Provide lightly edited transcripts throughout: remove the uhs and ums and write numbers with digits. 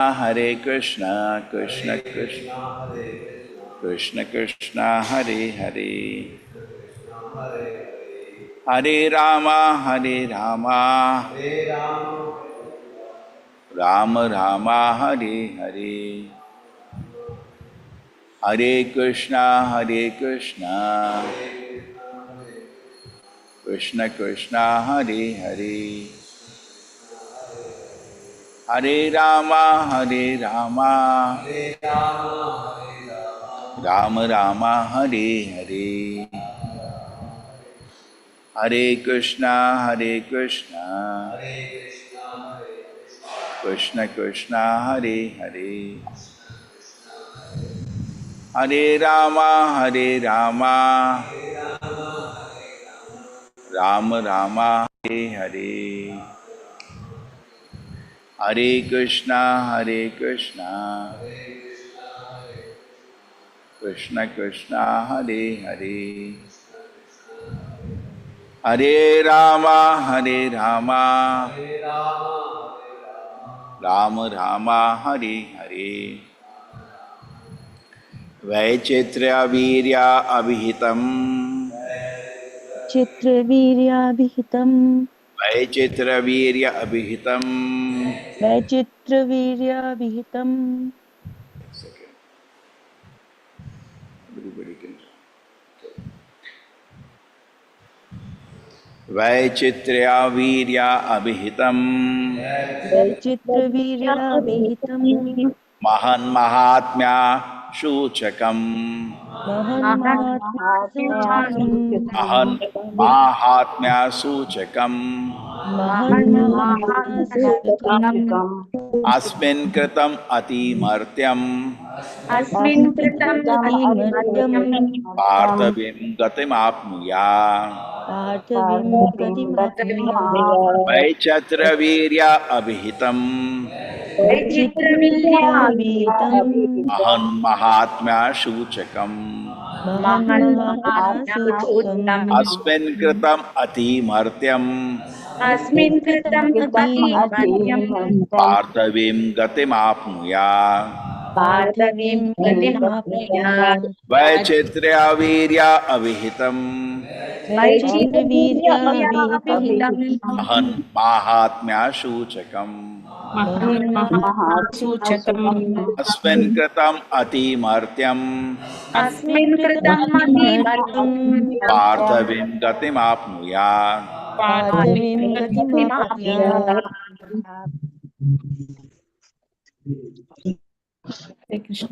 Hare Krishna, Krishna Krishna, Krishna Krishna, Hare Hare, Hare Rama, Hare Rama, Rama Rama, Hare Hare, Hare Krishna, Hare Krishna, Krishna Krishna, Hare Hare, Hare Rama, Hare Rama, Rama Rama, Hare Hare, Hare Krishna, Hare Krishna, Krishna Krishna, Hare Hare, Hare Rama, Hare Rama, Rama Rama, Hare Hare, Hare Krishna, Hare Krishna, Krishna Krishna, Hare Hare, Hare Rama, Hare Rama, Rama Rama, Hare Hare, Vaichitra Virya Abhihitam, चित्रवीर्याभिहितम् Vaichitra Virya Abhihitam. वैचित्रवीर्याभिहितम् Second. Everybody can. Vaichitra Virya Abhihitam, वैचित्रवीर्याभिहितम् Mahan Mahatmya Shuchakam, महन्माहात्म्यसूचकम् Mahan Mahatmya Suchakam, महन्माहात्म्यसूचकम् Asmin Kritam Atimartyam, अस्मिन् कृतं अस्मिन्कृतमतिमर्त्यम् Parthavim Gatim Apnuya, पार्थवीं गतिमाप्नुयात् Vaichitra Virya Abhihitam, वैचित्रवीर्याभिहितम् Mahan Mahatmya Shuchakam, महन्माहात्म्यसूचकम् Asmin Kritam Atimartyam, अस्मिन् कृतं कृतमतिमर्त्यम् अतिमध्यम् Parthavim Gatim Apnuya, पार्थवीं पार्थवीं गतिमाप्नुयात् गतिमाप्नुयात् Vaichitra Virya Abhihitam, वैचित्रवीर्याभिहितम् वैचित्रवीर्याभिहितं Mahan Mahatmya Shuchakam, महन्महासूचकम् Asmin Kritam Atimartyam, अस्मिन् कृतं महन्महात्म्यसूचकम् अतिमध्यम् Parthavim Gatim Apnuya, पार्थवीं पार्थवीं गतिमाप्नुयात् गतिमाप्नुयात् Hare Krishna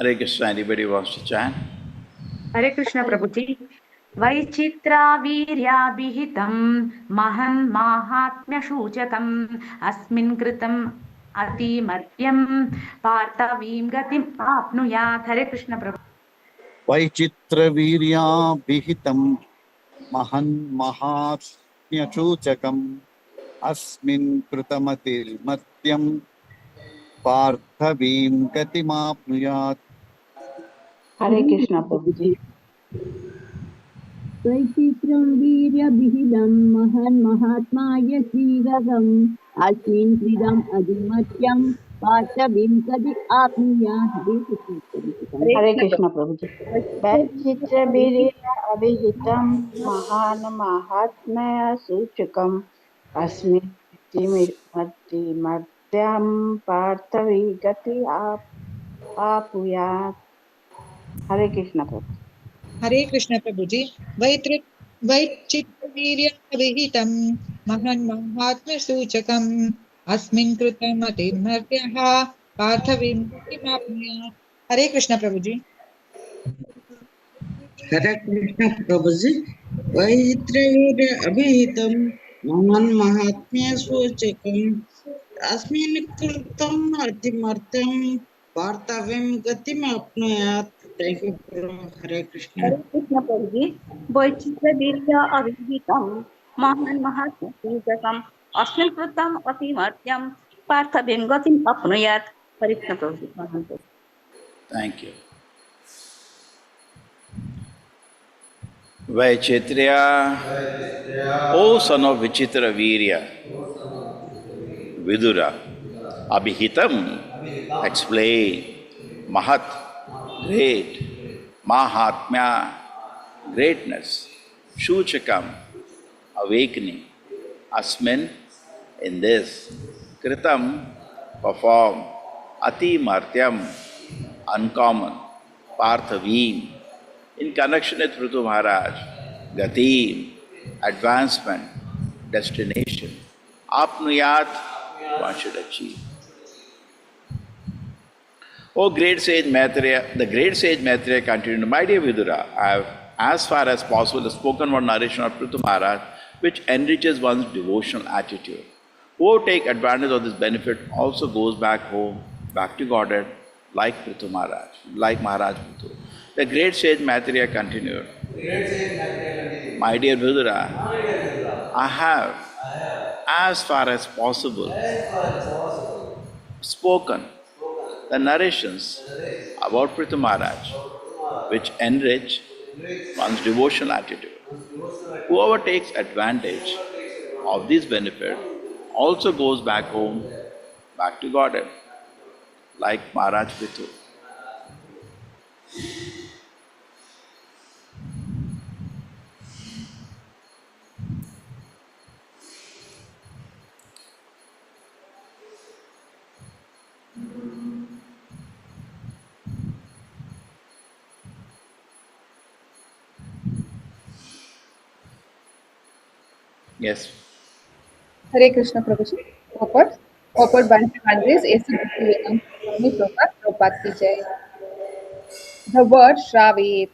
Hare Krishna, anybody wants to chant? हरे कृष्ण प्रभुजी वैचित्रावीर्याभिहितं महन्माहात्म्यसूचकम् अस्मिन् कृतं अतिमर्त्यं पार्थवीं गतिम् आप्नुयात् हरे कृष्ण प्रभु वैचित्रवीर्याभिहितं महन्महात्म्यसूचकम् अस्मिन् कृतमतिर्मर्त्यं पार्थवीं गतिमाप्नुयात्। हरे कृष्ण प्रभु जी। वैचित्रं वीर्यभिहितं महन्महात्माय श्रीरगम् अस्मिन् क्रीडम् अधिमत्यं पार्थवीं कदि आप्नुयात्। हरे कृष्ण प्रभु जी। हरे कृष्ण प्रभु जी। वैचित्रवीर्य अभिहितं महान् महात्म्य सूचकम् अस्मिन् मर्त्यां पार्थवी गति आपुयात्। हरे कृष्ण प्रभु। हरे कृष्ण प्रभु जी। वैचित्रवीर्यविहितं महन्माहात्म्यसूचकम् अस्मिन् कृतमतिर्मर्त्यः पार्थविमुक्तिमाप्नुयात्। हरे कृष्ण प्रभु जी। हरे कृष्ण प्रभु जी। वैत्रेय अभिहितं महान् महात्म्य सूचकम् अस्मिन् कृतम् अतिमर्त्यं पार्थवीं गतिमाप्नुयात्। Thank you, Hare Krishna. हरे कृष्ण प्रभु जी। वैचित्रवीर्य अभिहितं महान् महात्म्यसूचकम् अस्मिन् कृतम् अतिमर्त्यं पार्थवीं गतिम् आप्नुयात्। हरे कृष्ण प्रभु जी। Thank you. Vaichitriya, O son of Vichitra Virya, Vidura, Abhihitam, explain, Mahat, great, Mahatmya, greatness, Shuchakam, awakening, Asmin, in this, Kritam, perform, Ati Martyam, uncommon, Parthavim, in connection with Prithu Maharaj, Gatim, advancement, destination, Apnuyat, one should achieve. O great sage Maitreya, the great sage Maitreya continued, my dear Vidura, I have as far as possible spoken one narration of Prithu Maharaj which enriches one's devotional attitude. Who take advantage of this benefit also goes back home, back to Godhead, like Prithu Maharaj, like Maharaj Prithu. The great sage Maitreya continued, my dear Vidura, I have as far as possible spoken the narrations about Prithu Maharaj, which enrich one's devotional attitude. Whoever takes advantage of this benefit also goes back home, back to Godhead, like Maharaj Prithu. Yes. Hare Krishna Prabhuji. Purport Bante Andres, AC Bhakti Vedanta Swami Prabhupada, Prabhupada ki Jai. The word Shravet,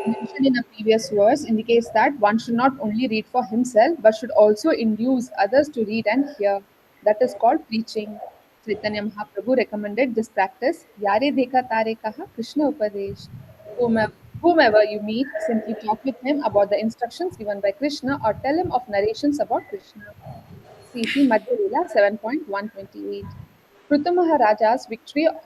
mentioned in a previous verse, indicates that one should not only read for himself but should also induce others to read and hear. That is called preaching. Chaitanya Mahaprabhu recommended this practice. Yare dekha tare kaha Krishna Upadesh. Whomever you meet, simply talk with him about the instructions given by Krishna or tell him of narrations about Krishna. CC Madhya Leela 7.128. Prithu Maharaja's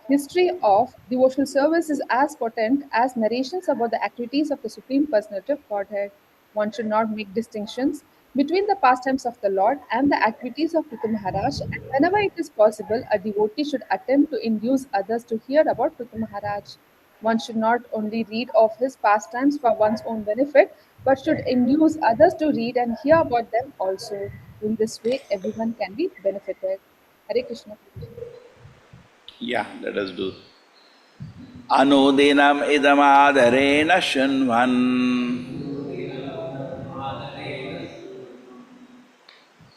history of devotional service is as potent as narrations about the activities of the Supreme Personality of Godhead. One should not make distinctions between the pastimes of the Lord and the activities of Prithu Maharaj, and whenever it is possible, a devotee should attempt to induce others to hear about Prithu Maharaj. One should not only read of his pastimes for one's own benefit, but should induce others to read and hear about them also. In this way, everyone can be benefited. Hare Krishna. Yeah, let us do. Anudinam idamadarena shunvan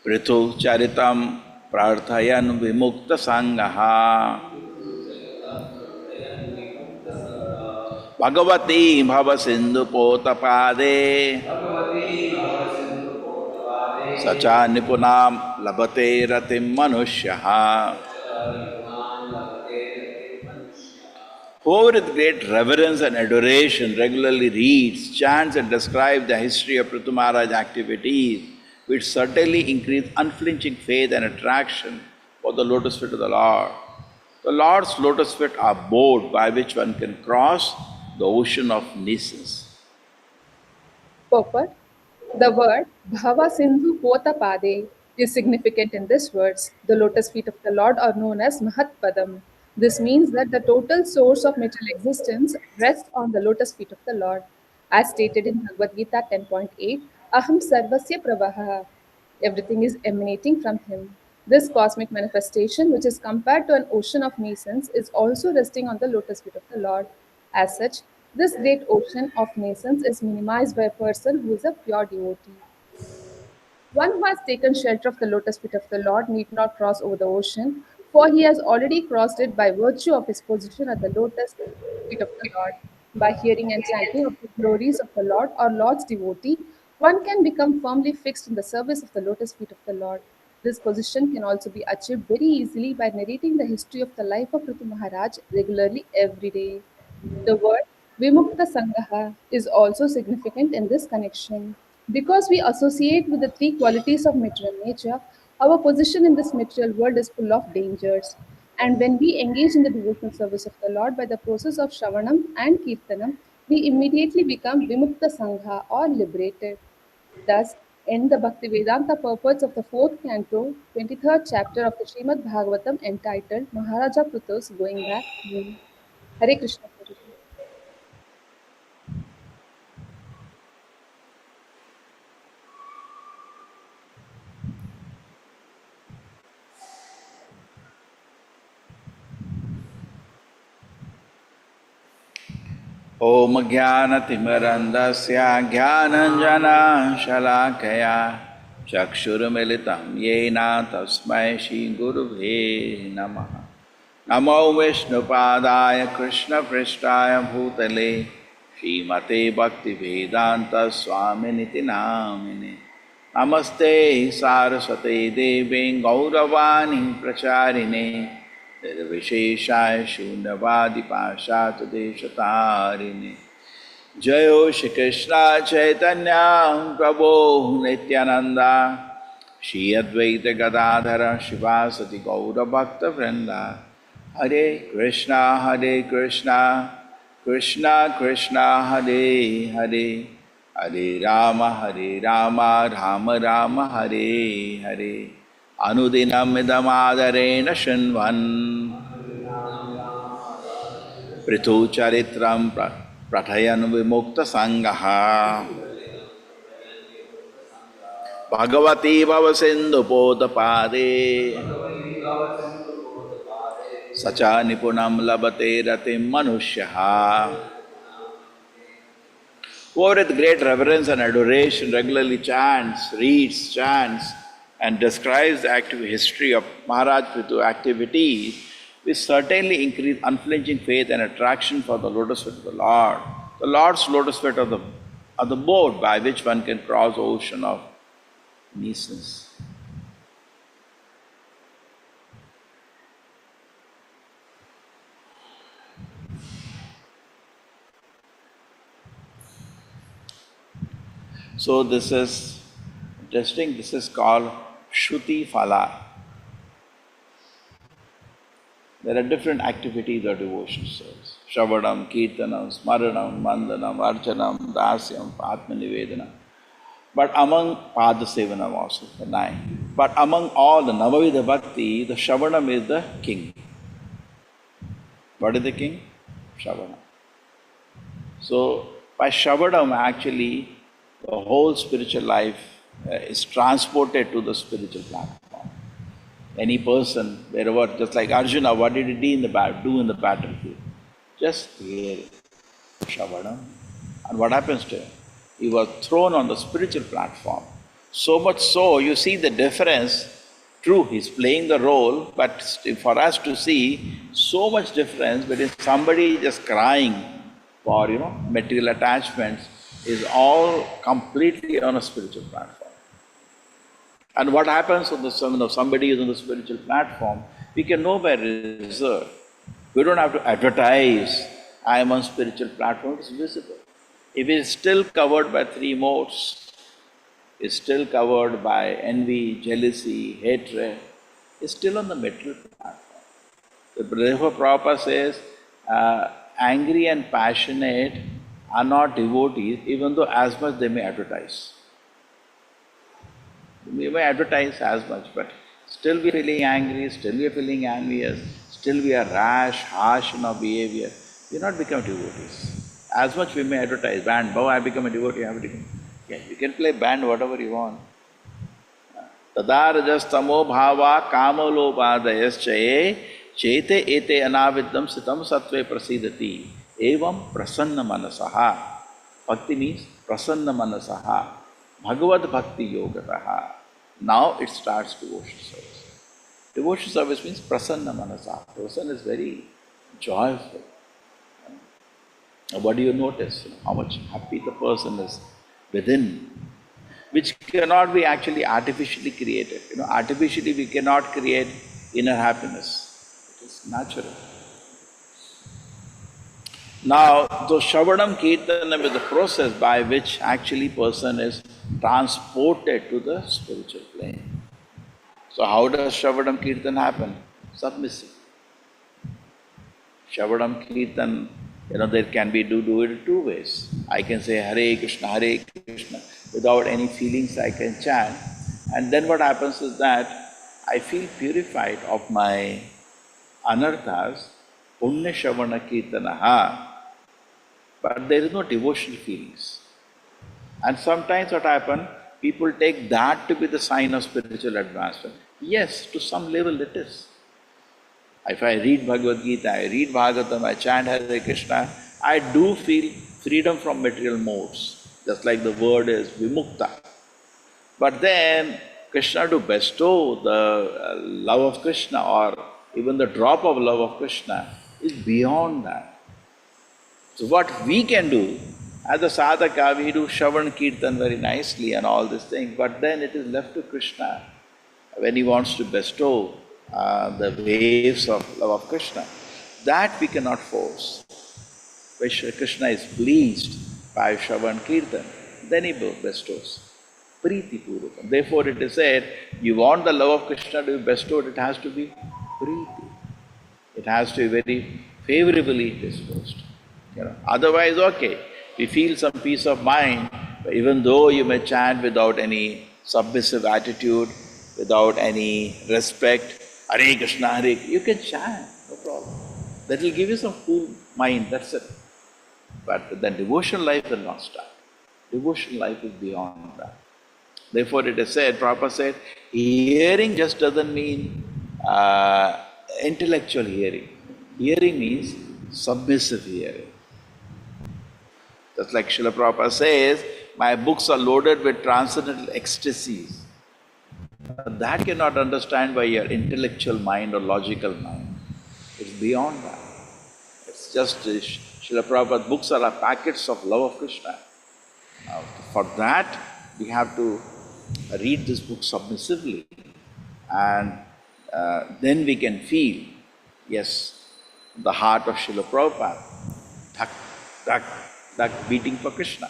Prithu charitam prarthayan vimukta sangaha Bhagavati bhava sindhu potapade Sacha nipunam labate ratim manusyaha. Whoever with great reverence and adoration regularly reads, chants, and describes the history of Prithu Maharaj's activities, which certainly increase unflinching faith and attraction for the lotus feet of the Lord. The Lord's lotus feet are boat by which one can cross the ocean of nations. Purport. The word Bhava Sindhu Potapade is significant in this verse. The lotus feet of the Lord are known as Mahatpadam. This means that the total source of material existence rests on the lotus feet of the Lord. As stated in Bhagavad Gita 10.8, Aham Sarvasya Pravaha. Everything is emanating from Him. This cosmic manifestation, which is compared to an ocean of nations, is also resting on the lotus feet of the Lord. As such, this great ocean of nations is minimized by a person who is a pure devotee. One who has taken shelter of the lotus feet of the Lord need not cross over the ocean, for he has already crossed it by virtue of his position at the lotus feet of the Lord. By hearing and chanting of the glories of the Lord or Lord's devotee, one can become firmly fixed in the service of the lotus feet of the Lord. This position can also be achieved very easily by narrating the history of the life of Prithu Maharaj regularly every day. The word Vimukta Sangaha is also significant in this connection. Because we associate with the three qualities of material nature, our position in this material world is full of dangers. And when we engage in the devotional service of the Lord by the process of Shravanam and Kirtanam, we immediately become Vimukta Sangha or liberated. Thus, in the Bhaktivedanta purports of the fourth canto, 23rd chapter of the Srimad Bhagavatam entitled Maharaja Pruthus Going Back Home. Hare Krishna. Prabhuji. ॐ ज्ञानतिमिरन्दस्य ज्ञानञ्जनशलाकया चक्षुरुमिलितं येन तस्मै श्रीगुरुवे नमः। नमो विष्णुपादाय कृष्णपृष्ठाय भूतले श्रीमते भक्तिवेदान्तस्वामिनिति नामिने। नमस्ते सारस्वते देवे गौरवाणी प्रचारिणे निर्विशेषाय शून्यवादिपाशातदेशतारिणे। जयो श्री कृष्ण चैतन्य प्रभो नित्यानंदा श्री अद्वैत गदाधर शिवासति गौरभक्तवृंदा। हरे कृष्णा कृष्णा कृष्णा हरे हरे, हरे राम राम राम हरे हरे। अनुदिनमिदमादरेण शृण्वन् पृथुचरित्रं प्रथयन् विमुक्तसङ्गः। भगवती भवसिन्धुपोतपादे स च निपुणं लभते रतिं मनुष्यः। Whoever with great reverence and adoration regularly chants, reads, chants, and describes the active history of Maharaj Prithu activities, which certainly increase unflinching faith and attraction for the lotus feet of the Lord. The Lord's lotus feet are the boat by which one can cross the ocean of nations. So this is interesting. This is called Shruti Phala. There are different activities of devotion service. Shravanam, Kirtanam, Smaranam, Mandanam, Archanam, Dasyam, Atmanivedana. But among Padasevanam also, the 9. But among all the Navavidha Bhakti, the Shravanam is the king. What is the king? Shravanam. So by Shravanam actually the whole spiritual life is transported to the spiritual platform. Any person, wherever, just like Arjuna, what did he do in the battlefield? Just hear Shravanam. And what happens to him? He was thrown on the spiritual platform. So much so, you see the difference. True, he's playing the role, but for us to see so much difference between somebody just crying for, material attachments is all completely on a spiritual platform. And what happens when somebody is on the spiritual platform? We can know by result. We don't have to advertise, I am on spiritual platform, it's visible. If it is still covered by three modes, is still covered by envy, jealousy, hatred, is still on the material platform. Therefore Prabhupada says, angry and passionate are not devotees, even though as much they may advertise. We may advertise as much, but still we are feeling angry, still we are feeling envious, still we are rash, harsh in our behavior. We not become devotees. As much we may advertise, band, oh, I become a devotee, I become. Yeah, you can play band whatever you want. Tadarajastamo bhava kamalopadayaschaye chete ete anaviddam sitam sattve prasidati evam prasanna manasaha. Bhakti means prasanna manasaha. Bhagavad bhakti yogataha. Now it starts devotion service. Devotion service means prasanna manasa. Person is very joyful. What do you notice? How much happy the person is within, which cannot be actually artificially created. Artificially we cannot create inner happiness. It is natural. Now, the Shravanam Kirtanam is the process by which actually person is transported to the spiritual plane. So how does Shravanam Kirtan happen? Submissive. Shravanam Kirtan, there can be do it two ways. I can say Hare Krishna, without any feelings I can chant. And then what happens is that I feel purified of my anarthas, Punya Shravana Kirtanaha, but there is no devotional feelings. And sometimes what happens, people take that to be the sign of spiritual advancement. Yes, to some level it is. If I read Bhagavad Gita, I read Bhagavatam, I chant Hare Krishna, I do feel freedom from material modes, just like the word is vimukta. But then Krishna to bestow the love of Krishna or even the drop of love of Krishna is beyond that. So what we can do, as a sadhaka, we do Shravan Kirtan very nicely and all these things, but then it is left to Krishna when he wants to bestow the waves of love of Krishna. That we cannot force. When Krishna is pleased by Shravan Kirtan, then he bestows. Priti Purukam. Therefore it is said, you want the love of Krishna to be bestowed, it has to be Priti. It has to be very favorably disposed. Otherwise, okay, we feel some peace of mind, but even though you may chant without any submissive attitude, without any respect, Hare Krishna, Hare Krishna, you can chant, no problem. That will give you some cool mind, that's it. But the devotional life will not start. Devotional life is beyond that. Therefore it is said, Prabhupada said, hearing just doesn't mean intellectual hearing. Hearing means submissive hearing. Just like Srila Prabhupada says, my books are loaded with transcendental ecstasies. That cannot understand by your intellectual mind or logical mind. It's beyond that. It's just Srila Prabhupada's books are packets of love of Krishna. For that, we have to read this book submissively, and then we can feel, yes, the heart of Srila Prabhupada, thak, thak, thak, beating for Krishna.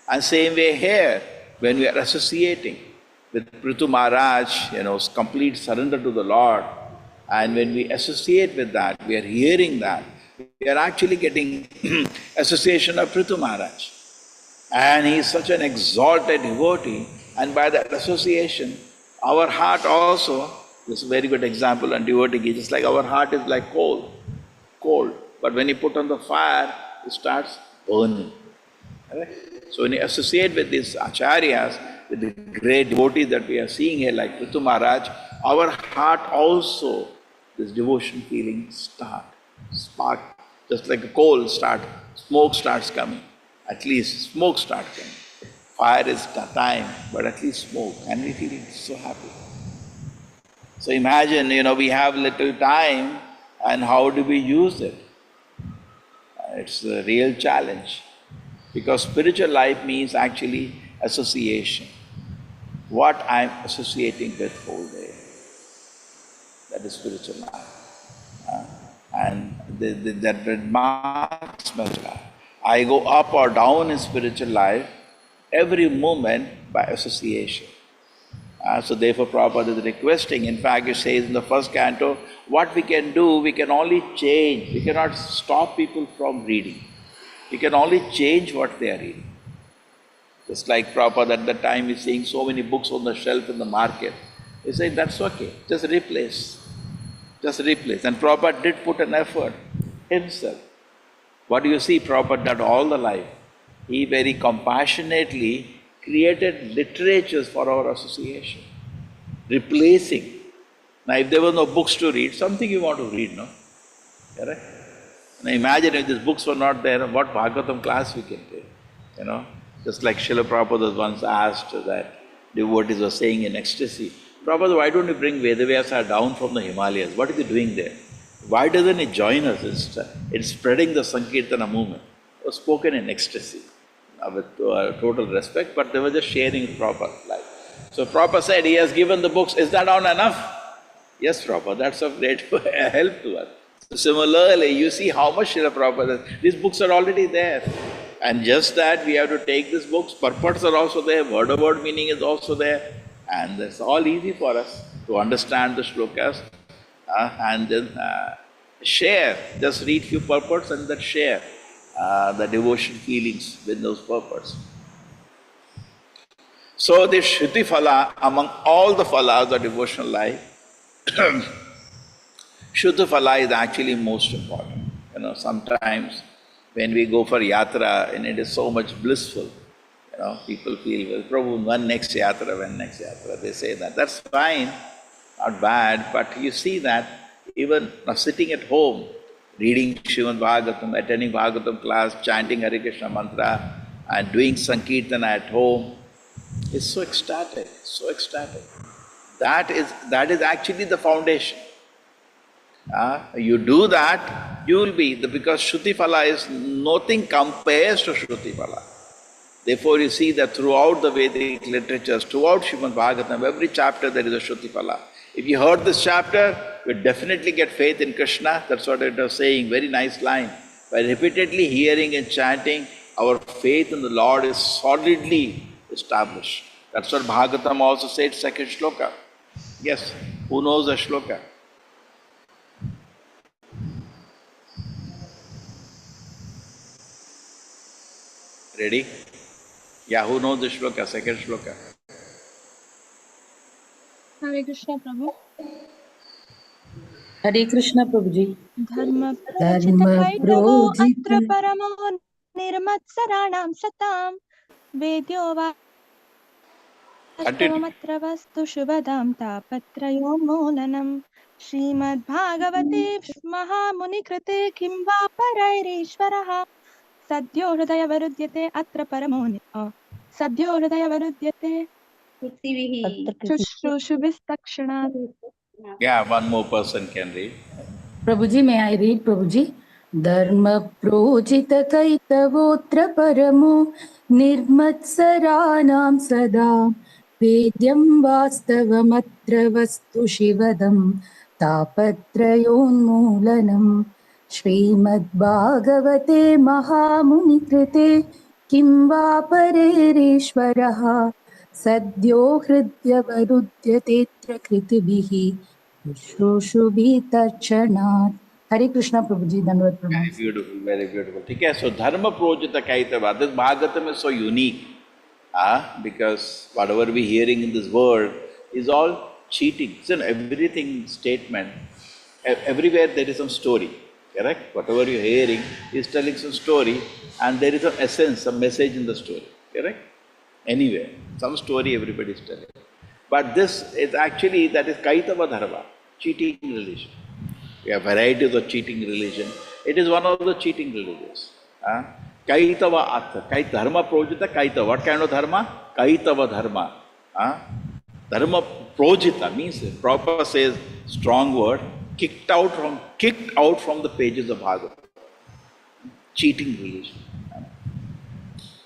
And same way here, when we are associating with Prithu Maharaj, complete surrender to the Lord, and when we associate with that, we are hearing that, we are actually getting association of Prithu Maharaj. And he is such an exalted devotee, and by that association, our heart also, this is a very good example on devotee, just like our heart is like coal, cold. But when you put on the fire, it starts burning. Right? So when you associate with these acharyas, with the great devotees that we are seeing here, like Prithu Maharaj, our heart also, this devotion feeling spark, just like a coal smoke starts coming. At least smoke starts coming. Fire is time, but at least smoke, and we feel so happy. So imagine, we have little time, and how do we use it? It's a real challenge, because spiritual life means actually association. What I'm associating with whole day. That is spiritual life. And that marks my life. I go up or down in spiritual life every moment by association. So therefore Prabhupada is requesting, in fact he says in the first canto, what we can do, we can only change. We cannot stop people from reading. We can only change what they are reading. Just like Prabhupada at that time is seeing so many books on the shelf in the market. He said, that's okay, just replace. Just replace. And Prabhupada did put an effort himself. What do you see Prabhupada did all the life? He very compassionately created literatures for our association, replacing. Now if there were no books to read, something you want to read, no? Correct? Now imagine if these books were not there, what Bhagavatam class we can take, you know? Just like Srila Prabhupada was once asked that devotees were saying in ecstasy, Prabhupada, why don't you bring Vedavyasa down from the Himalayas? What is he doing there? Why doesn't he join us in spreading the Sankirtana movement? It was spoken in ecstasy, with total respect, but they were just sharing Prabhupada's life. So Prabhupada said, he has given the books, is that not enough? Yes, Prabhupada, that's of great help to us. So similarly, you see how much Srila Prabhupada says, these books are already there. And just that we have to take these books, purports are also there, word-of-word meaning is also there. And it's all easy for us to understand the shlokas and then share, just read few purports and then share the devotion feelings with those purports. So the Shruti Phala, among all the phalas of devotional life, Shruti Phala is actually most important. You know, sometimes when we go for yatra and it is so much blissful, you know, people feel, well, Prabhu, when next yatra, they say that. That's fine, not bad, but you see that even sitting at home, reading Srimad Bhagavatam, attending Bhagavatam class, chanting Hare Krishna mantra, and doing Sankirtana at home, is so ecstatic, so ecstatic. That is actually the foundation. You do that, you will be, because Shruti Phala is, nothing compares to Shruti Phala. Therefore you see that throughout the Vedic literatures, throughout Srimad Bhagavatam, every chapter there is a Shruti Phala. If you heard this chapter, you definitely get faith in Krishna. That's what it was saying, very nice line. By repeatedly hearing and chanting, our faith in the Lord is solidly established. That's what Bhagavatam also said, second shloka. Yes, who knows the shloka? Ready? Yeah, who knows the shloka, second shloka? Hare Krishna Prabhu. हरे कृष्ण प्रभु जी। धर्म धर्म प्रोजितकैतवो प्रोजित अत्र परमो निर्मत्सराणां सतां वेद्यो Continue. वास्तवमत्र वस्तु शुभदां तापत्रयोन्मूलनं श्रीमद्भागवते महामुनिकृते किं वा परैरीश्वरः सद्यो हृदयवरुध्यते अत्र परमो सद्यो हृदयवरुध्यते शुश्रूषुभिस्तक्षणात्। Yeah, one more person can read. प्रभु जी मैं आई रीड प्रभु जी। धर्म प्रोजित कैतवोत्र परमो निर्मत्सराणां सदा वेद्यं वास्तवमत्र वस्तु शिवदं तापत्रयोन्मूलनं श्रीमद्भागवते महामुनिकृते किं वा परेरीश्वरः सद्यो हृद्यवरुध्यतेऽत्र कृतिभिः शुश्रूषुभिस्तक्षणात्। हरे कृष्णा प्रभु जी, धन्यवाद प्रभु। Very beautiful, very beautiful. Okay, so Dharma Projita Kaitava, this Bhagavatam is so unique because whatever we're hearing in this world is all cheating. It's an everything statement. Everywhere there is some story, correct? Whatever you're hearing is telling some story and there is an essence, some message in the story, correct? Anywhere, some story everybody is telling. But this is actually, that is Kaitava Dharma, cheating religion. We have varieties of cheating religion. It is one of the cheating religions. Kaitava Atha, Dharma Projita Kaitava. What kind of Dharma? Kaitava Dharma. Dharma Projita means, Prabhupada says, strong word, kicked out from the pages of Bhagavad. Cheating religion.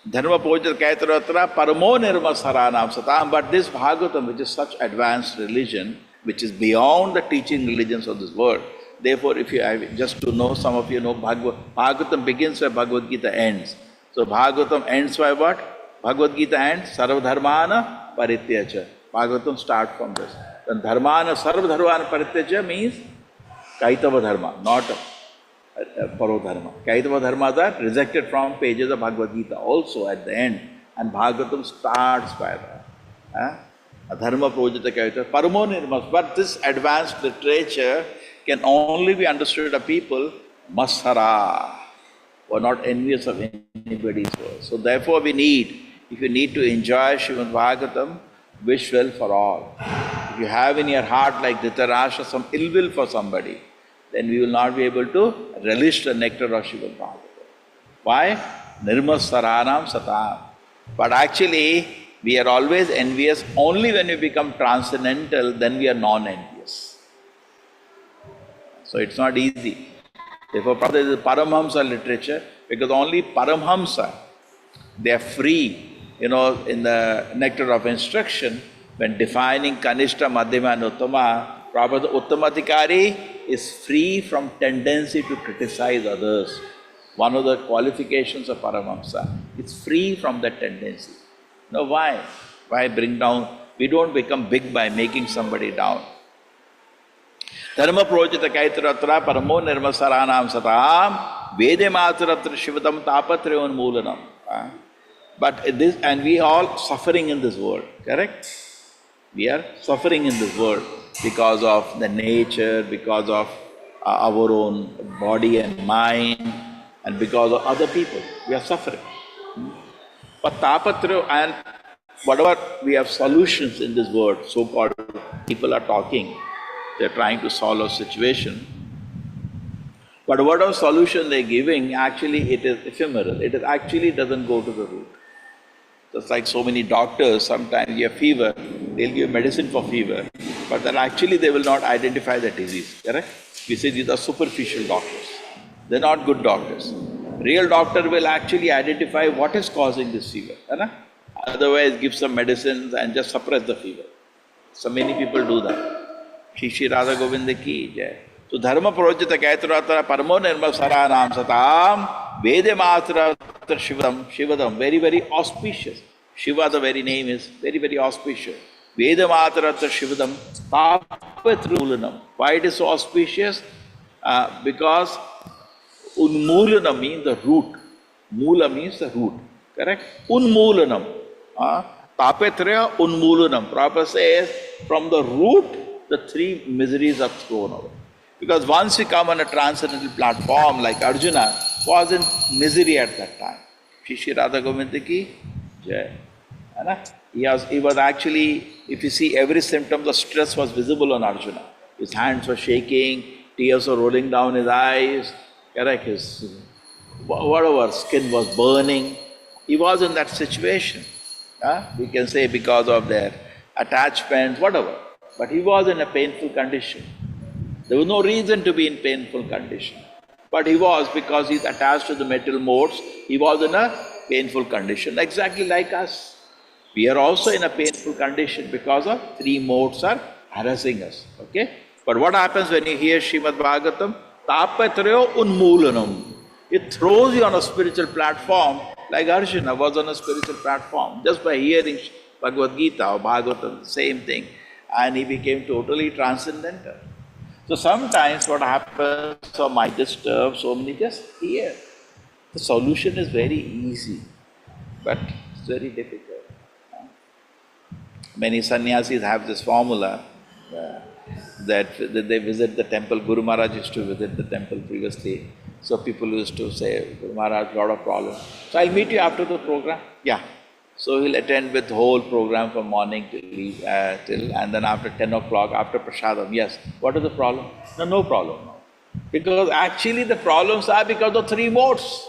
Dharma Projita Kaitava Paramo Nirma Saranam Satam. But this Bhagavatam, which is such advanced religion, which is beyond the teaching religions of this world. Therefore, if you just to know, some of you know Bhagavatam begins where Bhagavad Gita ends. So Bhagavatam ends by what? Bhagavad Gita ends Sarvadharmana Parityaja. Bhagavatam starts from this. Then Dharmana Sarvadharmana Parityaja means Kaitava Dharma, not Parodharma. Kaitava Dharmas are rejected from pages of Bhagavad Gita also at the end. And Bhagavatam starts by that. Dharma Projita Kaitava, Paramo Nirmas. But this advanced literature can only be understood by people masara, who are not envious of anybody's work. So therefore we need, if you need to enjoy Srimad Bhagavatam, wish well for all. If you have in your heart like Dhritarashtra some ill will for somebody, then we will not be able to relish the nectar of Srimad Bhagavatam. Why? Nirmas saranam satam. But actually, we are always envious only when we become transcendental, then we are non-envious. So it's not easy. Therefore, there is Paramhamsa literature, because only Paramhamsa, they are free. You know, in the Nectar of Instruction, when defining Kanishta, Madhyama and Uttama, Prabhupada Uttamatikari is free from tendency to criticize others. One of the qualifications of Paramhamsa. It's free from that tendency. Now why? Why bring down? We don't become big by making somebody down. Dharma projita kaitratra paramo nirmasaranam satam vede matratra shivatam tapatrayon moolanam. But this, and we all suffering in this world, correct? We are suffering in this world because of the nature, because of our own body and mind, and because of other people. We are suffering. But tapatra, and whatever we have solutions in this world, so-called people are talking, they're trying to solve a situation. But whatever solution they're giving, actually it is ephemeral. It is actually doesn't go to the root. Just like so many doctors, sometimes you have fever, they'll give medicine for fever, but then actually they will not identify the disease, correct? We say these are superficial doctors. They're not good doctors. Real doctor will actually identify what is causing this fever. Otherwise, give some medicines and just suppress the fever. So many people do that. Shri Radha Govinda ki jai. So dharma projita kaitratra paramo nirma saranam satam vede matra shivadam, very, very auspicious. Shiva, the very name, is very, very auspicious. Veda matra shivadam tapatrulanam. Why it is so auspicious? Because unmulana means the root. Mula means the root. Correct? Unmulanam. Tapetraya unmulanam. Prabhupada says, from the root, the three miseries are thrown away. Because once we come on a transcendental platform, like Arjuna was in misery at that time. Shri Radha Govinda ki jai. He was actually, if you see every symptom, the stress was visible on Arjuna. His hands were shaking, tears were rolling down his eyes, correct? His whatever, skin was burning. He was in that situation. We can say because of their attachments, whatever. But he was in a painful condition. There was no reason to be in painful condition. But he was, because he's attached to the material modes, he was in a painful condition, exactly like us. We are also in a painful condition because of three modes are harassing us. Okay? But what happens when you hear Srimad Bhagavatam? Tapatrayo unmulanam. It throws you on a spiritual platform, like Arjuna was on a spiritual platform, just by hearing Bhagavad Gita or Bhagavatam, same thing. And he became totally transcendental. So sometimes what happens or might disturb so many, just hear. The solution is very easy, but it's very difficult. Many sannyasis have this formula that they visit the temple. Guru Maharaj used to visit the temple previously. So people used to say, Guru Maharaj, lot of problems. So I'll meet you after the program. Yeah. So he'll attend with the whole program from morning till and then after 10 o'clock, after prasadam. Yes. What is the problem? No problem. Because actually the problems are because of three modes.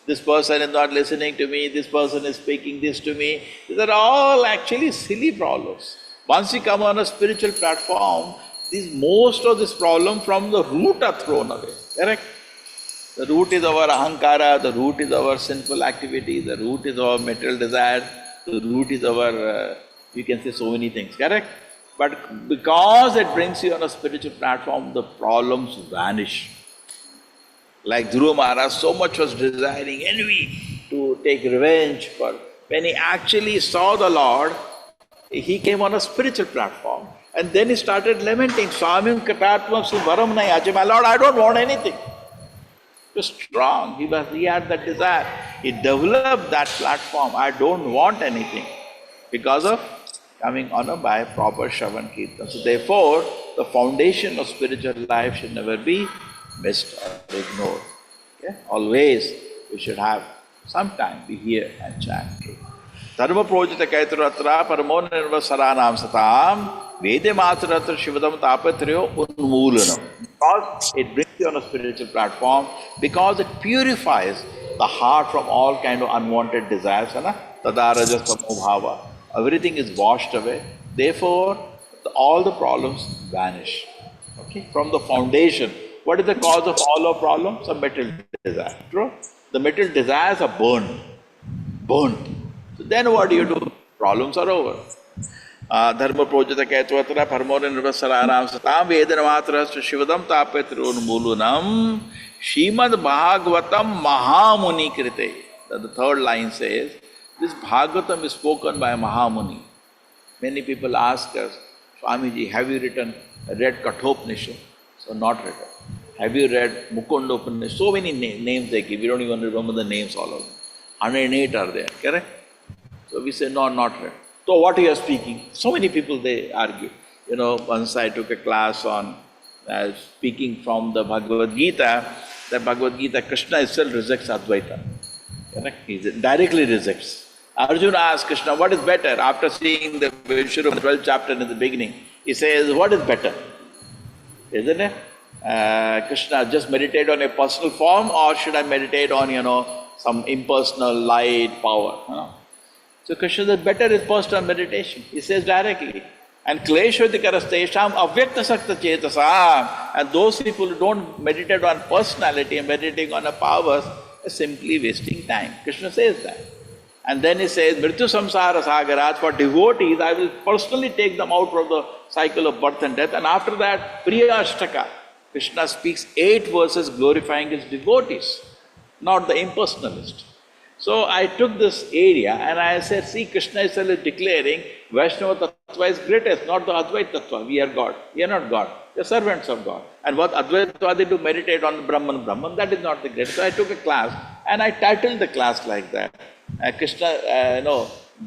This person is not listening to me, this person is speaking this to me. These are all actually silly problems. Once you come on a spiritual platform, most of this problem from the root are thrown away. Correct? The root is our ahankara, the root is our sinful activity, the root is our material desire, the root is our, you can say so many things, correct? But because it brings you on a spiritual platform, the problems vanish. Like Dhruva Maharaj, so much was desiring envy to take revenge. But when he actually saw the Lord, he came on a spiritual platform. And then he started lamenting, Swamim Katatvam Varam Nayachi, my Lord, I don't want anything. He was strong, he had that desire. He developed that platform, I don't want anything, because of coming on by proper Shravan Kirtan. So therefore, the foundation of spiritual life should never be missed or ignored. Okay? Always we should have some time, be here and chant. Dharma projita kaituratra paramon nirvasaranam satam vede matratra shivadam tapatriyo unmulanam. Because it brings you on a spiritual platform, because it purifies the heart from all kind of unwanted desires, tadaraja samobhava. Everything is washed away. Therefore, all the problems vanish. Okay? From the foundation. What is the cause of all our problems? A material desire. True? The material desires are burned. So then what do? Problems are over. Dharma projita kaitwatra parmona nirvasaranam satam vedana matrasya shivadam tapetrunmulunam Shrimad Bhagavatam Mahamuni Krite. The third line says, this Bhagavatam is spoken by Mahamuni. Many people ask us, Swamiji, have you read Kathopanishad? So not written. Have you read Mukunda Upanishad? So many names they give, we don't even remember the names all of them. 108 are there, correct? So we say, no, not read. So what you are speaking? So many people they argue. Once I took a class on speaking from the Bhagavad Gita, the Bhagavad Gita, Krishna itself rejects Advaita. Correct? He directly rejects. Arjuna asked Krishna, what is better? After seeing the Vishnu 12th chapter in the beginning, he says, what is better? Isn't it? Krishna, just meditate on a personal form, or should I meditate on, some impersonal light power? So Krishna says, better is personal meditation. He says directly. And kleshvatikarastesham avyakta sakta chetasam. And those people who don't meditate on personality and meditating on a powers are simply wasting time. Krishna says that. And then he says, Mrityu samsara sagarat, for devotees, I will personally take them out from the cycle of birth and death. And after that, Priyashtaka, Krishna speaks 8 verses glorifying his devotees, not the impersonalist. So I took this area and I said, see, Krishna is declaring Vaishnava Tattva is greatest, not the Advaita Tattva. We are God. We are not God. We are servants of God. And what Advaita they do, meditate on the Brahman, that is not the greatest. So I took a class and I titled the class like that. Krishna,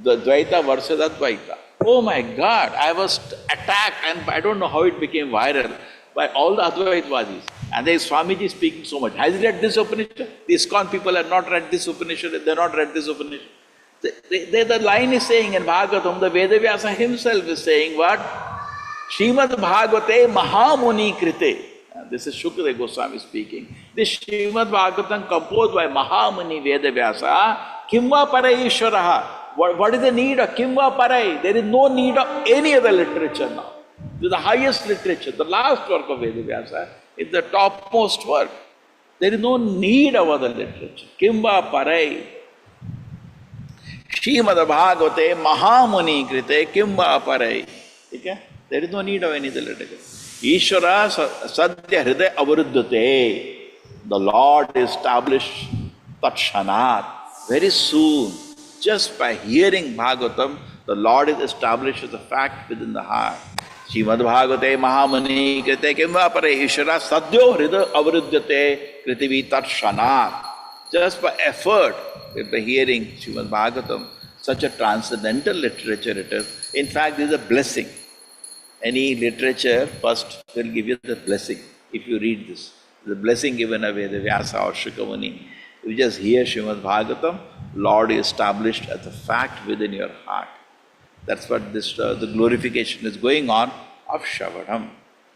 the Dvaita versus Advaita. Oh my God, I was attacked, and I don't know how it became viral, by all the Advaitavadis. And there is Swamiji speaking so much. Has he read this Upanishad? The ISKCON people have not read this Upanishad, they have not read this Upanishad. The line is saying in Bhagavatam, the Vedavyasa himself is saying what? Srimad Bhagavate Mahamuni Krite. This is Shukadeva Goswami speaking. This Srimad Bhagavatam composed by Mahamuni Vedavyasa, Kimva Parai Ishvaraha. What is the need of Kimva Parai? There is no need of any other literature now. This is the highest literature. The last work of Vedavyasa is the topmost work. There is no need of other literature. Kimva Parai. Srimad Bhagavate Mahamuni Krite Kimva Parai. Okay? There is no need of any other literature. Ishvara Sadhya Hridaya Avaruddhate. The Lord established Tatshanat. Very soon, just by hearing Bhagavatam, the Lord is established as a fact within the heart. Srimad Bhagavate Mahamuni Krite Kimva Parai Ishvara Sadhyo Hridaya Avaruddhate Kritivi Tatshanat. Just by effort, by hearing Srimad Bhagavatam, such a transcendental literature it is. In fact, this is a blessing. Any literature first will give you the blessing if you read this. The blessing given away, the Vyasa or Shukamuni. You just hear Srimad Bhagavatam, Lord is established as a fact within your heart. That's what this the glorification is going on of Shravanam.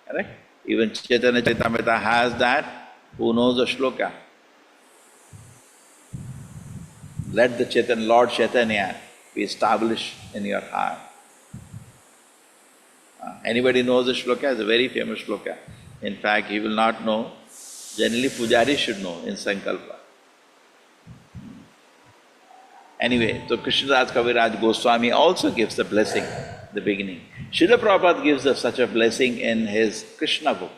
Correct? Even Chaitanya Charitamrita has that. Who knows the shloka? Let the Chaitanya, Lord Chaitanya be established in your heart. Anybody knows the shloka? It's a very famous shloka. In fact, he will not know. Generally, Pujari should know in Sankalpa. Anyway, so Krishnadas Kaviraj Goswami also gives the blessing. the beginning. Srila Prabhupada gives us such a blessing in his Krishna book.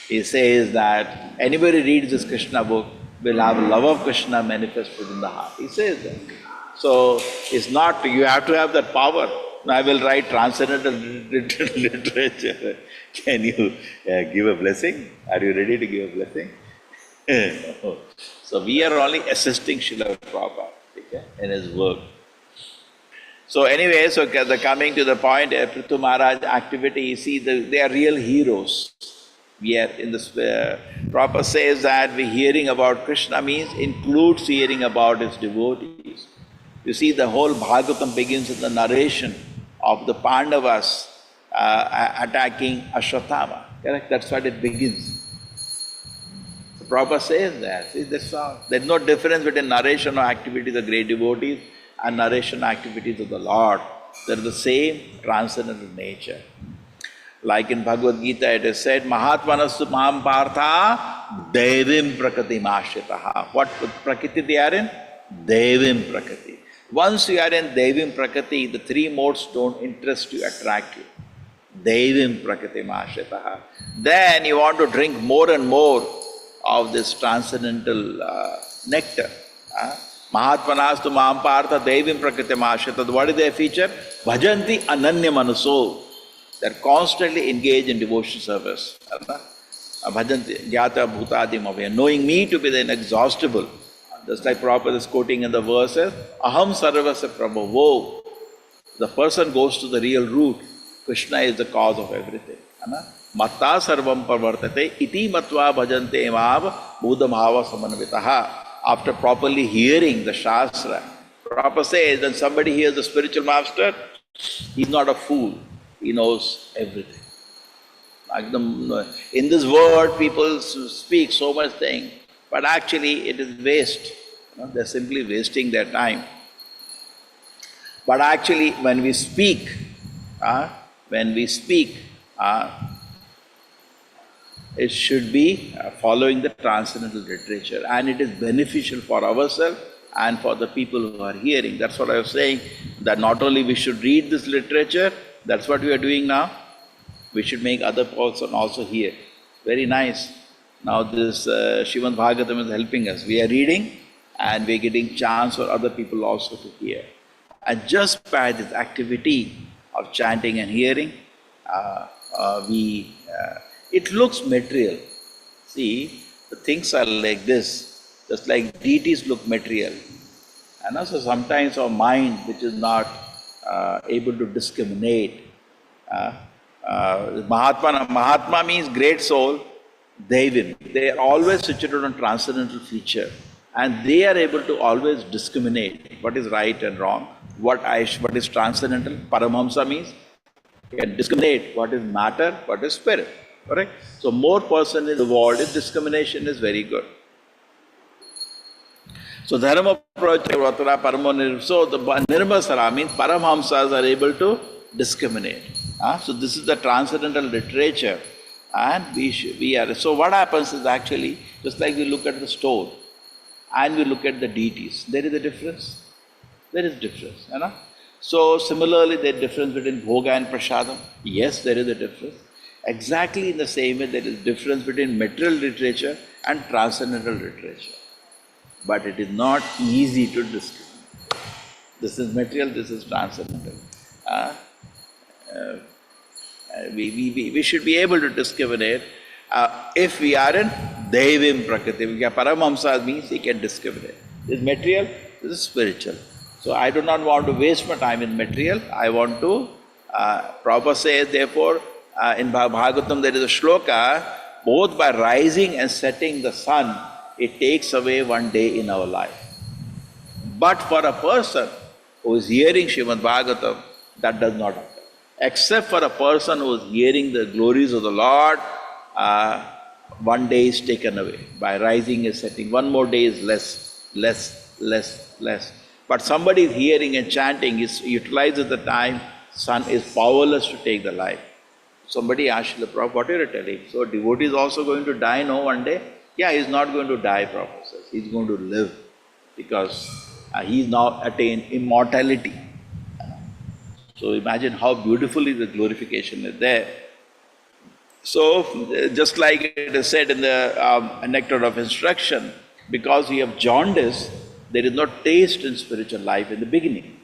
He says that anybody reads this Krishna book will have love of Krishna manifested in the heart. He says that. So it's not, you have to have that power. I will write transcendental literature. Can you give a blessing? Are you ready to give a blessing? So we are only assisting Srila Prabhupada, okay, in his work. So anyway, so coming to the point, Prithu Maharaj activity, you see, they are real heroes. We are in this, Prabhupada says that we hearing about Krishna means includes hearing about his devotees. You see, the whole Bhagavatam begins with the narration of the Pandavas attacking Ashwatthama. Correct? That's what it begins. So Prabhupada says that. See, that's all. There's no difference between narration of activities of great devotees and narration activities of the Lord. They're the same transcendental nature. Like in Bhagavad Gita, it is said, Mahatmanastu Maham Partha Devim Prakriti Mashitaha. What Prakriti they are in? Devim Prakriti. Once you are in Devim Prakriti, the three modes don't interest you, attract you. Devim Prakriti Mashitaha. Then you want to drink more and more of this transcendental nectar. Mahatmanastu Maham Partha Devim Prakriti Mashitaha. What is their feature? Bhajanti Ananya Manaso. They're constantly engaged in devotion service. Bhajanti Gyata Bhutadi Mavya. Knowing me to be the inexhaustible. Just like Prabhupada is quoting in the verses, Aham Sarvasya Prabhavo. The person goes to the real root. Krishna is the cause of everything. Matta sarvam parvartate iti matva bhajante mav budhamava samanvitaha. After properly hearing the Shastra, Prabhupada says when somebody hears the spiritual master, he's not a fool. He knows everything. In this world, people speak so much thing, but actually it is waste. They're simply wasting their time. But actually, when we speak, it should be following the transcendental literature, and it is beneficial for ourselves and for the people who are hearing. That's what I was saying, that not only we should read this literature, that's what we are doing now, we should make other person also hear. Very nice. Now this Srimad Bhagavatam is helping us. We are reading and we are getting chance for other people also to hear. And just by this activity of chanting and hearing, it looks material. See, the things are like this, just like deities look material. And also sometimes our mind, which is not able to discriminate. Mahatma means great soul, Devim. They are always situated on transcendental feature. And they are able to always discriminate what is right and wrong, what is transcendental. Paramhamsa means you can discriminate what is matter, what is spirit. Correct? So more person is involved in discrimination is very good. So dharma pravatara paramo. So the nirmasara means paramhamsas are able to discriminate. So this is the transcendental literature, and we are. So what happens is actually just like we look at the stone and we look at the deities. There is a difference. There is difference. So similarly, there is difference between bhoga and prasadam. Yes, there is a difference. Exactly in the same way, there is difference between material literature and transcendental literature. But it is not easy to discriminate. This is material, this is transcendental. We should be able to discriminate if we are in Devim Prakriti. Paramhamsa means he can discriminate. This is material, this is spiritual. So I do not want to waste my time in material. I want to, Prabhupada says, therefore, in Bhagavatam there is a shloka, both by rising and setting the sun, it takes away one day in our life. But for a person who is hearing Srimad Bhagavatam, that does not happen. Except for a person who is hearing the glories of the Lord, one day is taken away. By rising and setting, one more day is less. But somebody is hearing and chanting, utilizes the time, sun is powerless to take the life. Somebody asked the Prabhupada, what are you telling? So devotee is also going to die, no, one day? Yeah, he is not going to die, Prabhupada says. He is going to live because he is now attained immortality. So imagine how beautifully the glorification is there. So, just like it is said in the nectar of instruction, because we have jaundice, there is no taste in spiritual life in the beginning.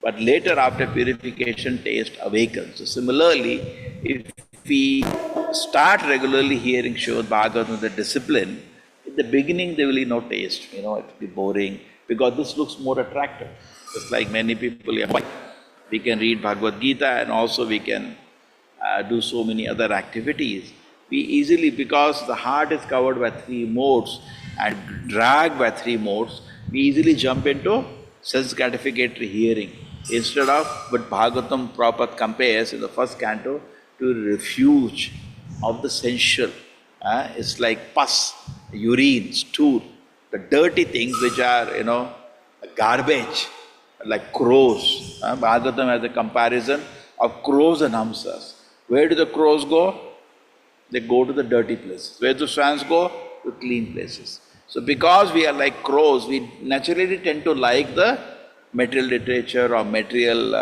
But later, after purification, taste awakens. So, similarly, if we start regularly hearing Srimad Bhagavatam with the discipline, in the beginning there will be no taste, it will be boring, because this looks more attractive. Just like many people, we can read Bhagavad Gita and also we can do so many other activities. We easily, because the heart is covered by three modes and dragged by three modes, we easily jump into sense gratificatory hearing. Instead of what Bhagavatam Prabhupada compares in the first canto to a refuge of the sensual. It's like pus, urine, stool, the dirty things which are, garbage, like crows. Bhagavatam has a comparison of crows and hamsas. Where do the crows go? They go to the dirty places. Where do swans go? To clean places. So because we are like crows, we naturally tend to like the material literature or material,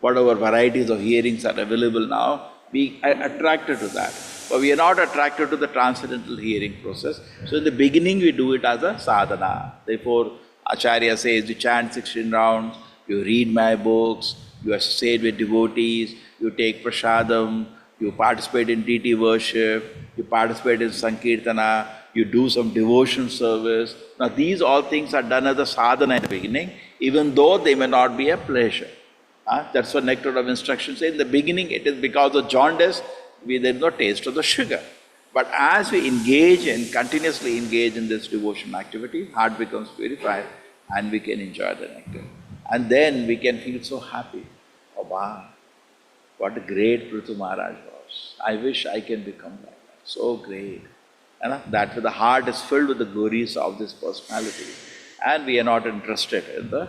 whatever varieties of hearings are available now, we are attracted to that. But we are not attracted to the transcendental hearing process. So in the beginning we do it as a sadhana. Therefore, Acharya says, you chant 16 rounds, you read my books, you associate with devotees, you take prasadam, you participate in deity worship, you participate in sankirtana, you do some devotion service. Now these all things are done as a sadhana in the beginning, even though they may not be a pleasure. That's what nectar of instruction says. In the beginning it is because of jaundice, there is no taste of the sugar. But as we continuously engage in this devotion activity, heart becomes purified and we can enjoy the nectar. And then we can feel so happy. Oh wow, what a great Prithu Maharaj was. I wish I can become like that. So great. That the heart is filled with the glories of this personality. And we are not interested in the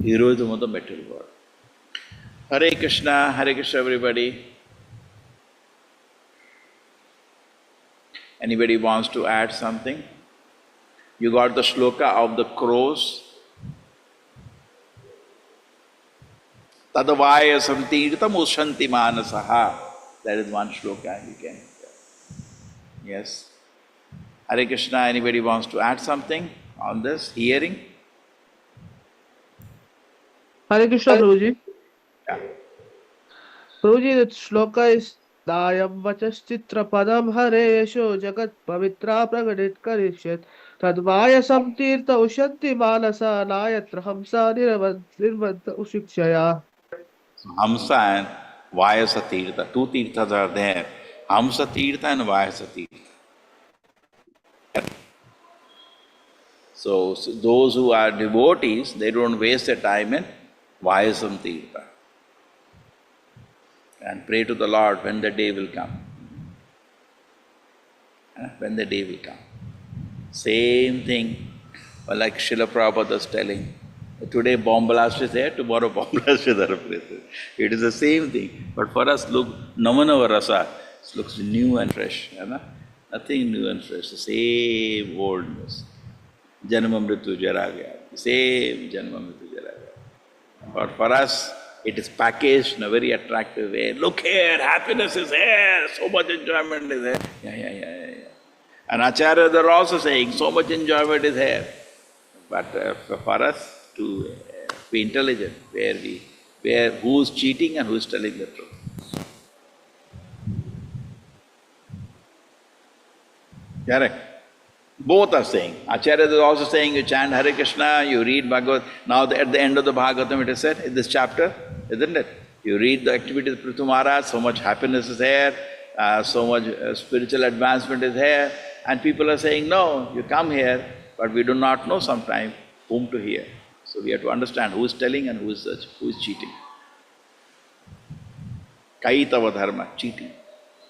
heroism of the material world. Hare Krishna everybody. Anybody wants to add something? You got the shloka of the crows. Tadavaya samtirtam ushanti manasaha. That is one shloka you can. Yes. Hare Krishna, anybody wants to add something on this hearing? Hare Krishna, Prabhuji. Yeah. Prabhuji, the shloka is Dayam vachaschitra padam haresho jagat pavitra pragadit karishyat tadvaya samtirtha ushanti manasa nayatra hamsa nirvanta ushikshaya. Hamsa and Vayasa Tirtha. Two Tirthas are there. Hamsa Tirtha and Vayasa Tirtha. So those who are devotees, they don't waste their time in Vayasam Tirtha. And pray to the Lord when the day will come. When the day will come. Same thing, like Srila Prabhupada was telling. Today bomb blast is there, tomorrow bomb blast is other places. It is the same thing. But for us, look, Namanava Rasa, it looks new and fresh. Nothing new and fresh, the same oldness. Janma Mritu Jara Gaya. Same Janma Mritu Jara Gaya. But for us, it is packaged in a very attractive way. Look here, happiness is here, so much enjoyment is here. Yeah. And Acharya, they are also saying, so much enjoyment is here. But for us to be intelligent, who's cheating and who's telling the truth. Correct? Both are saying. Acharya is also saying, you chant Hare Krishna, you read Bhagavad. Now at the end of the Bhagavatam it is said, in this chapter, isn't it? You read the activities of Prithu Maharaj, so much happiness is here, so much spiritual advancement is here. And people are saying, no, you come here, but we do not know sometimes whom to hear. So we have to understand who is telling and who is cheating. Kaitava dharma, cheating.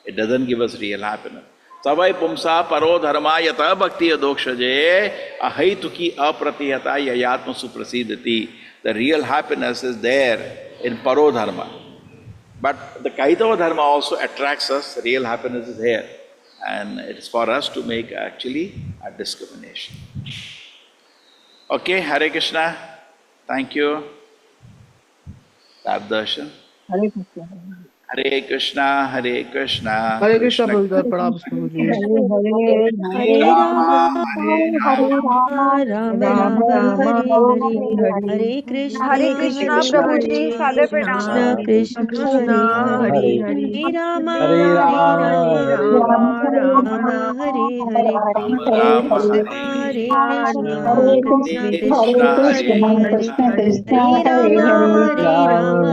It doesn't give us real happiness. Savai pumsa paro dharma yata bhakti adokshaje ahaituki apratihata yayatma suprasidati. The real happiness is there in paro dharma. But the kaitava dharma also attracts us, real happiness is here. And it is for us to make actually a discrimination. Okay, Hare Krishna. Thank you. Lap darshan. Hare Krishna. Hare Krishna, Hare Krishna, Hare Krishna, Krishna Prabhupada. Pranam, Prabhuji. Hare Hare, Hare Hare Rama, Rama, Hare Hare Rama, Rama, Rama Rama Rama, Rama, Hare Hare, Hare Hare. Hare Krishna, Hare Hare Krishna, Hare Krishna, Prabhuji, Krishna, Father Hare Pranam. Krishna Krishna, Krishna, Hare Hare Hare. Hare, Hare Hare Rama, Hare Hare Rama, Rama, Rama Rama Rama, Hare Hare, Hare Hare Rama, Hare. Krishna, Hare Hare Krishna, Hare Krishna Krishna, Hare Krishna, Krishna, Hare Hare Hare Krishna, Hare, Krishna Krishna, Hare Hare Rama, Hare. Hare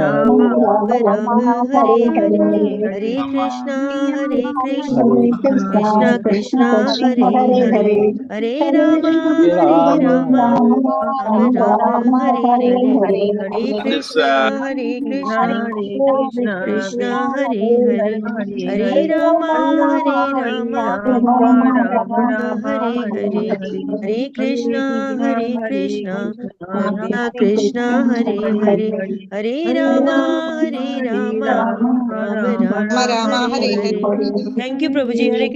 Rama, Rama Rama Rama, Rama, Hare Hare Hare, Hare. Hare Rama. Krishna, Hare Krishna, Hare Krishna, Krishna Krishna Krishna, Krishna, Hare Hare Hare, Hare. Hare Rama, Hare Rama Rama, Rama, Rama Rama Rama, Rama, Hare Hare Hare, Hare. Hare And this, Krishna, Hare Krishna, Hare Krishna Krishna, Hare Hare Hare, Hare. Hare Hare Rama, Rama, Hare Hare Rama, Rama, Rama Rama Rama, Hare Hare, Hare Krishna, Hare Krishna, Krishna Krishna, Hare Hare, Hare Rama, Hare Rama, Rama Rama Rama, Rama, Hare Hare Hare. Hare. Thank you, Prabhuji. Hare